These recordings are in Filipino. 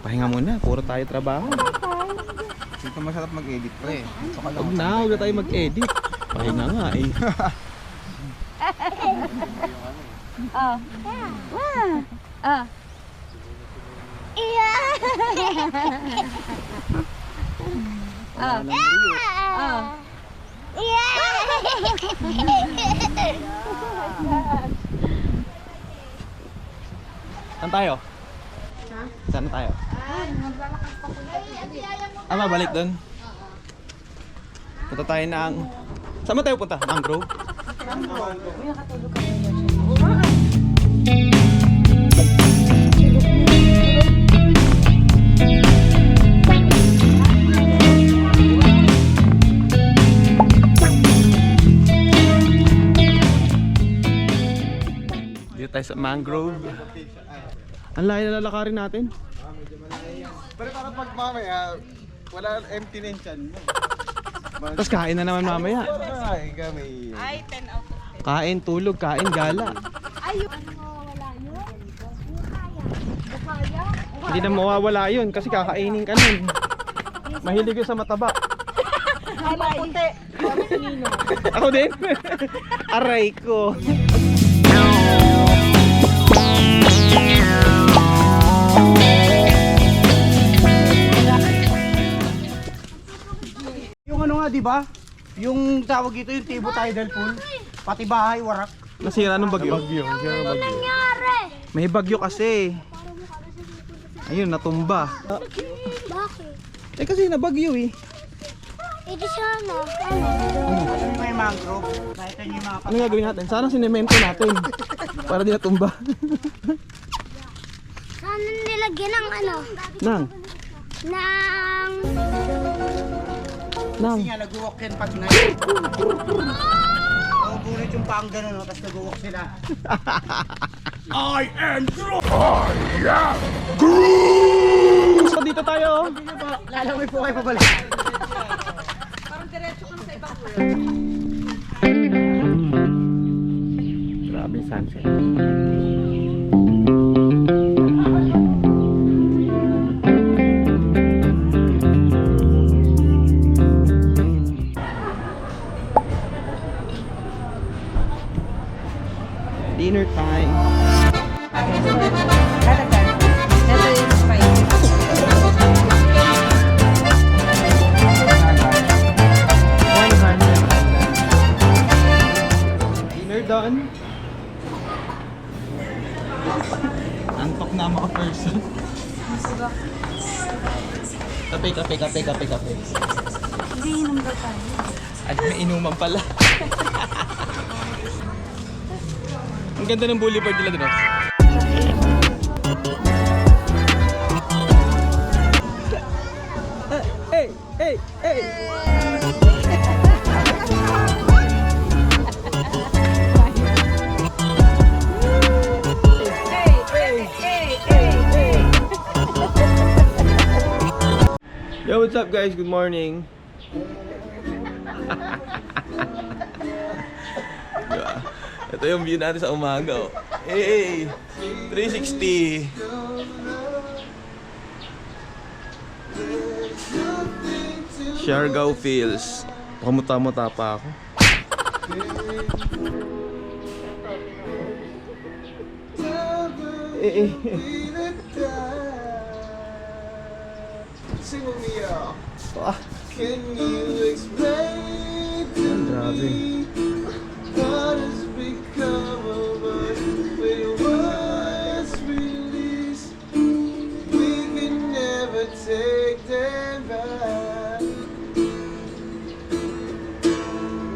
Pahinga muna, puro tayo trabaho. Dito masarap mag-edit pre. Huwag na tayo mag-edit. Pahinga nga eh. Oh. Oh. Yeah. Oh. Oh. Saan tayo? Saan tayo? Mabalik doon? Punta tayo ng... Saan ba tayo punta? Mangrove? Dito tayo sa mangrove. Ang layo na lalakarin natin. Pero para pag mamaya, wala empty na yung tiyan mo. Tapos kain na naman mamaya. Ay, kami. Ay, 10 out of 10. Kain, tulog, kain, gala. Ay, ano mawawala yun? Bukaya? Hindi na mawawala yun kasi kakainin ka nun. Mahilig yun sa mataba. Ay, maputi. Ako din. Aray ko. Yung ano nga, di ba? Yung tawag ito, yung Tibo Tidal Pool. Pati bahay, warak. Nasira nung bagyo. Nangyari? May bagyo kasi. Ayun, natumba. Bakit? Eh kasi nabagyo eh. Eh di sana. Ano may mangrove? Kahit yung mga Ano gagawin natin? Sana sinemento natin. Para di natumba. Sana nilagyan ng ano? Nang. Ng... Nang. Kasi nga, nag-walk yan pag night. Naubunit yung pang gano'n, no? Tapos nag-walk sila. So dito tayo. Lalaway po kayo pabalik. Grabe sunset. Dinner time. Dinner done. Antok na mga person. Kape. Hindi inom daw tayo. At may inuman pala. Ang ganda ng boulevard nila doon. Hey! Yo, what's up guys? Good morning. Ito yung view natin sa umaga. Oh. Hey! 360! Siargao Fields. Pamuta-muta pa ako. Ah. Can you explain to Grabe. me what has become of us when it was released? We can never take them back.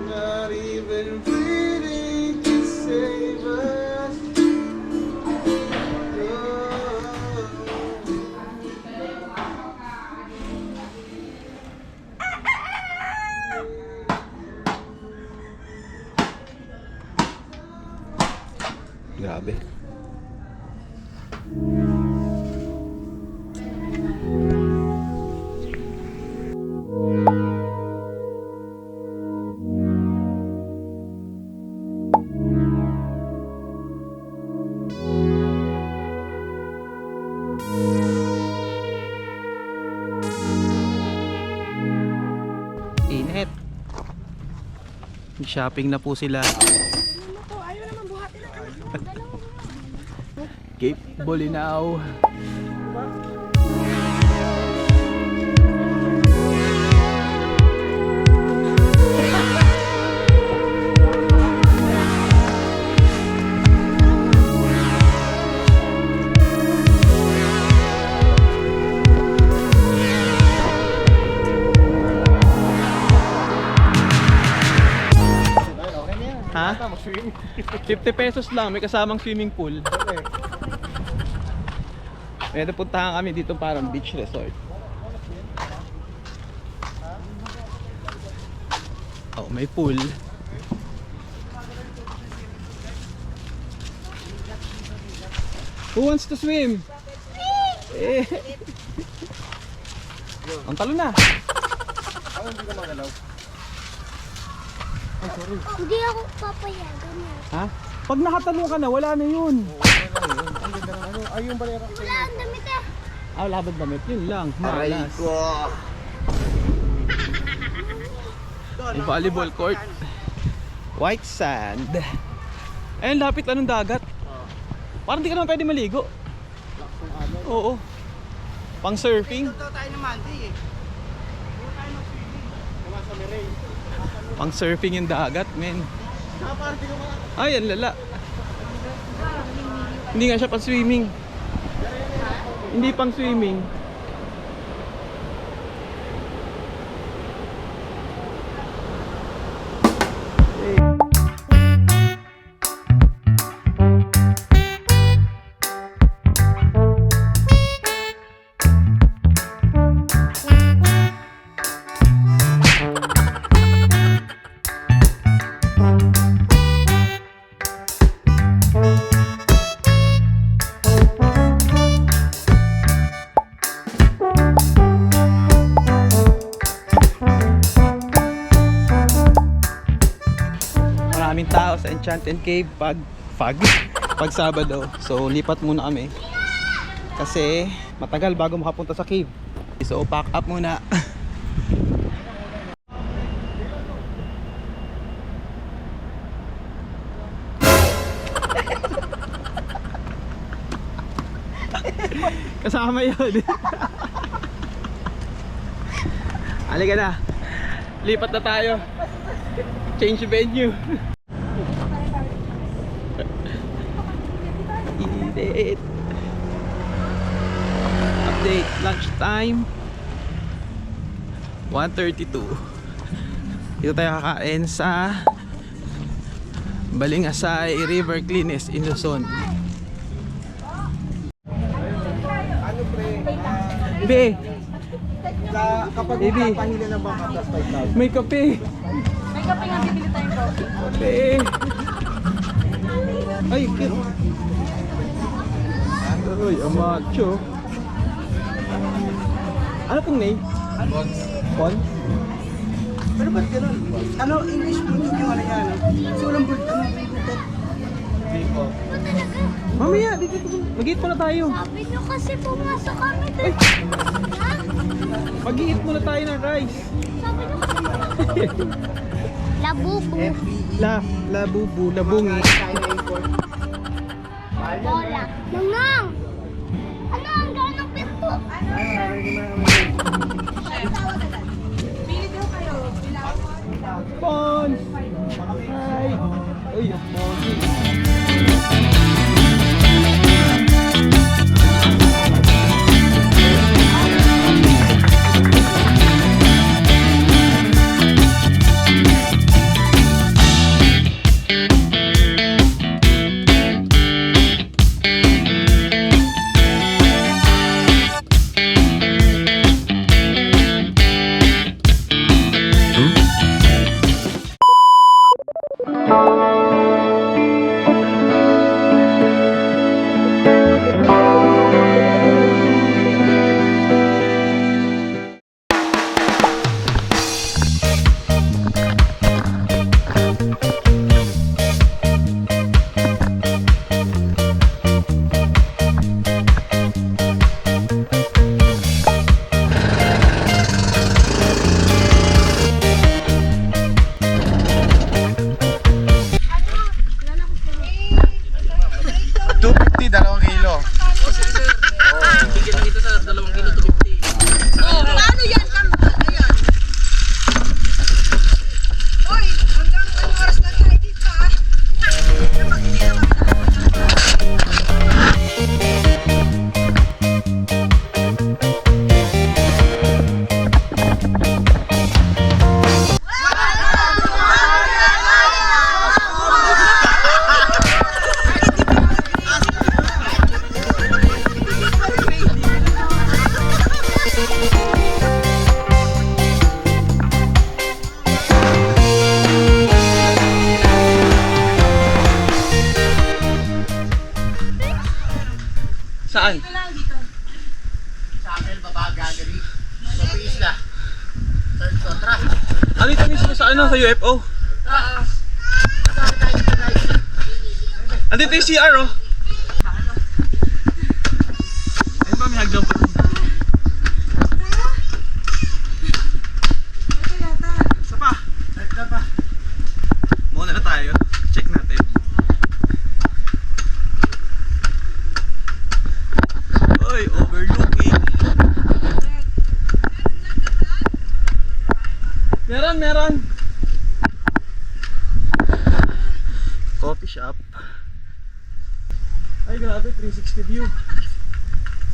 Not even breathing can save us. Shopping na po sila. Cape Bolinao. Ha? 50 pesos lang, may kasamang swimming pool. Pwede puntahan kami dito parang beach resort. Oh, may pool. Who wants to swim? Eh. Ang talo na. Hindi ako papayagan na. Ha? Pag nakatanong ka na, wala na yun. Ay, yung barera. Wala ang damit eh. Ah, wala ba damit? Yun lang. Malas. May volleyball court. White sand. Ayun, lapit lang ng dagat. Parang di ka naman pwede maligo. Oo. Pang surfing. Ito tayo ng Monday eh. Pang surfing yung dagat, men. Ay, ang lala. Hindi nga siya pang swimming. Hindi pang swimming. Maraming tao sa Enchanted Cave pag Sabado. So lipat muna kami kasi matagal bago makapunta sa cave. So pack up muna. Kasama yun. Halika na. Lipat na tayo. Change venue. Init. Update, lunch time 1:32. Dito tayo kakain sa Balingasay River Cleanest in Luzon. Ano pre? Be, Kapag Baby. magpapahila ng bangka plus 5,000. may kape. May kape nga bibili tayong coffee. Kape. Ay, cute. Uy, ang macho. Ano pong name? Pons? Pero ba't gano'n? Ano, English bulldog yung ano yan? So, walang bulldog. Mamaya, dito. Mag-eat muna tayo. Sabi nyo kasi pumasok kami doon. Ha? Mag-eat muna tayo ng rice. Sabi nyo kasi pumasok. Labubu. Labubu, labungi. Bola. Nangang! Ano ang ganong pinto? Pons! Hi! Uy, ang pogi. Ano ito mismo sa ano? Sa UFO? Oo. Andito yung CR oh. Ayun ba, may hagdan pa. Isa pa. Muna na tayo. Check natin. Oy, overlooking. Meron. Coffee shop. Ay, grabe, 360 view.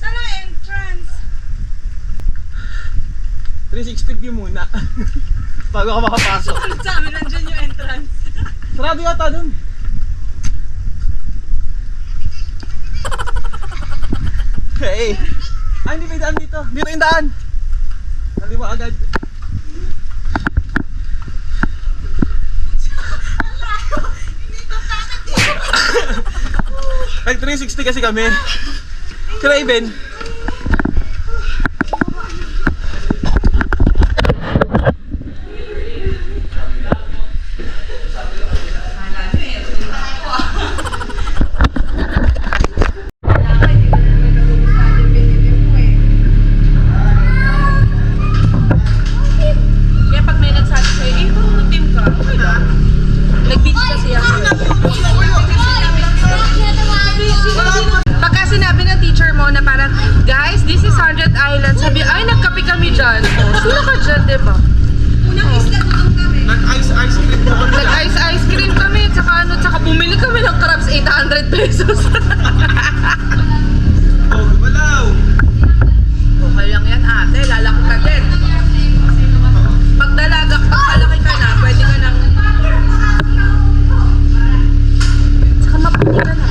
Saan ang entrance? 360 view muna. Bago ka makapasok. Sa amin nandiyan yung entrance. Sarado yata dun. Hey! Ay, hindi may daan dito. Dito yung daan. Sabi mo agad. Nag 360 kasi kami. Craven. Kaya pag may nagsabi sa'yo, eh, kung team ka, okay lang. Nag-beach kasi ako. Pagka sinabi ng teacher mo na parang, guys, this is 100 Island. Sabi, ay, nagkape kami dyan. Oh, sino ka dyan, diba? Unang isla doon kami. Nag-ice cream na kami. Nag-ice cream kami, tsaka bumili kami ng crabs, 800 pesos. Oh, gumalaw. Okay lang yan, ate. Lalaki ka din. Pag palaki ka na, pwede ka nang... Tsaka maputi ka na.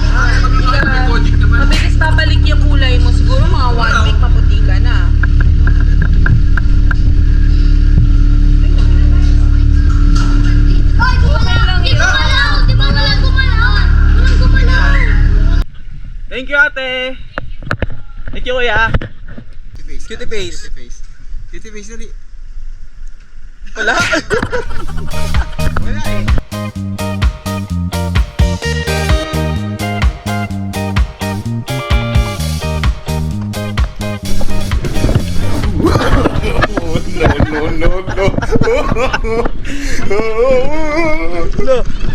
Mabilis babalik yung kulay mo. Siguro mga 1 week maputi ka na. Oy, gumalaw! Di ba gumalaw? Di ba walang gumalaw? Walang gumalaw! Thank you, ate. Thank you, kuya. Cutie face. Cutie face na rin. Wala. Wala eh.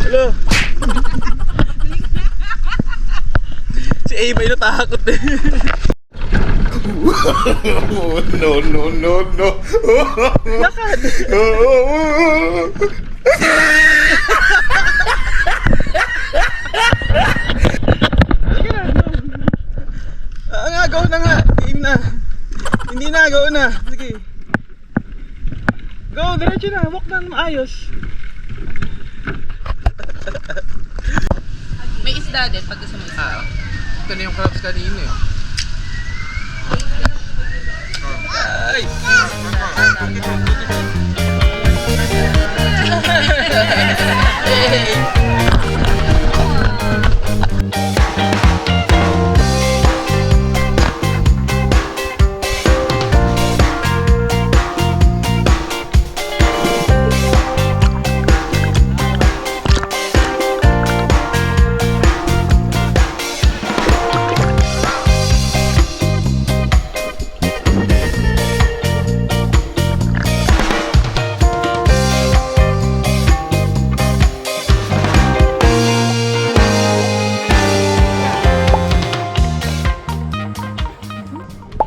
Hello. Si Ava ay natakot eh. Lakad. Go na nga. Game na. Hindi na, go na. Sige. Go, diretso na. Walk na maayos. May isda din pag gusto mo isda. Ito na yung crabs kanina eh. Ay!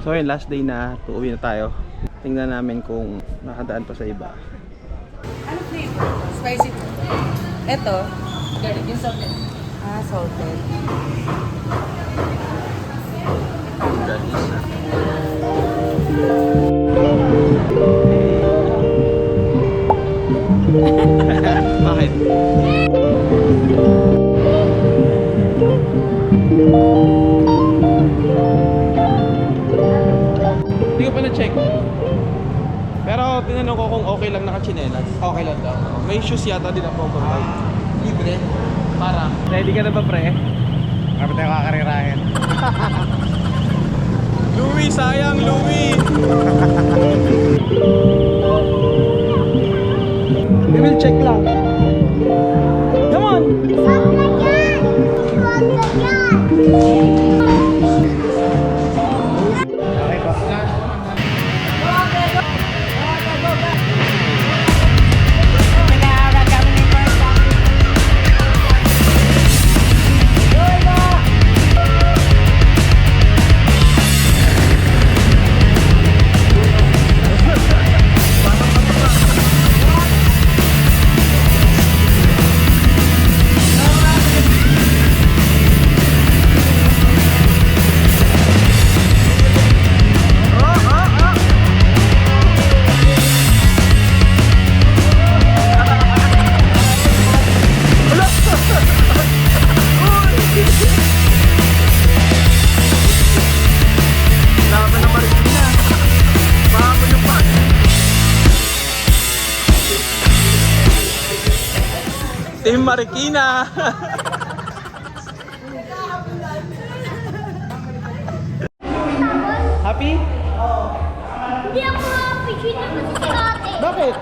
So yun, last day na, uuwi na tayo. Tingnan namin kung nakadaan pa sa iba. Ano flavor? Spicy. Ito. Garlic yung salted. Ah, salted. Bakit? Hindi ko pa na-check. Pero tinanong ko kung okay lang naka-chinelas. Okay lang daw. May shoes yata din ako provide. Libre? Para. Ready ka na ba, pre? Kapit tayo kakarirahin. Louie, sayang, Louie. We will check lang. Come on. Team Marikina. Happy? Hindi ako happy. Cheat ako si ate. Bakit?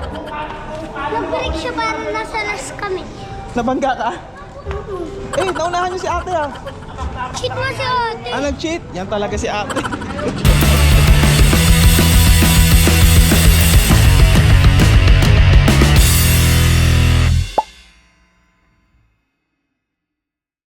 Nag-break siya para nasa last kami. Nabangga ka? Eh, naunahan niyo si ate ah. Cheat mo si ate. Ah, nag-cheat? Yan talaga si ate.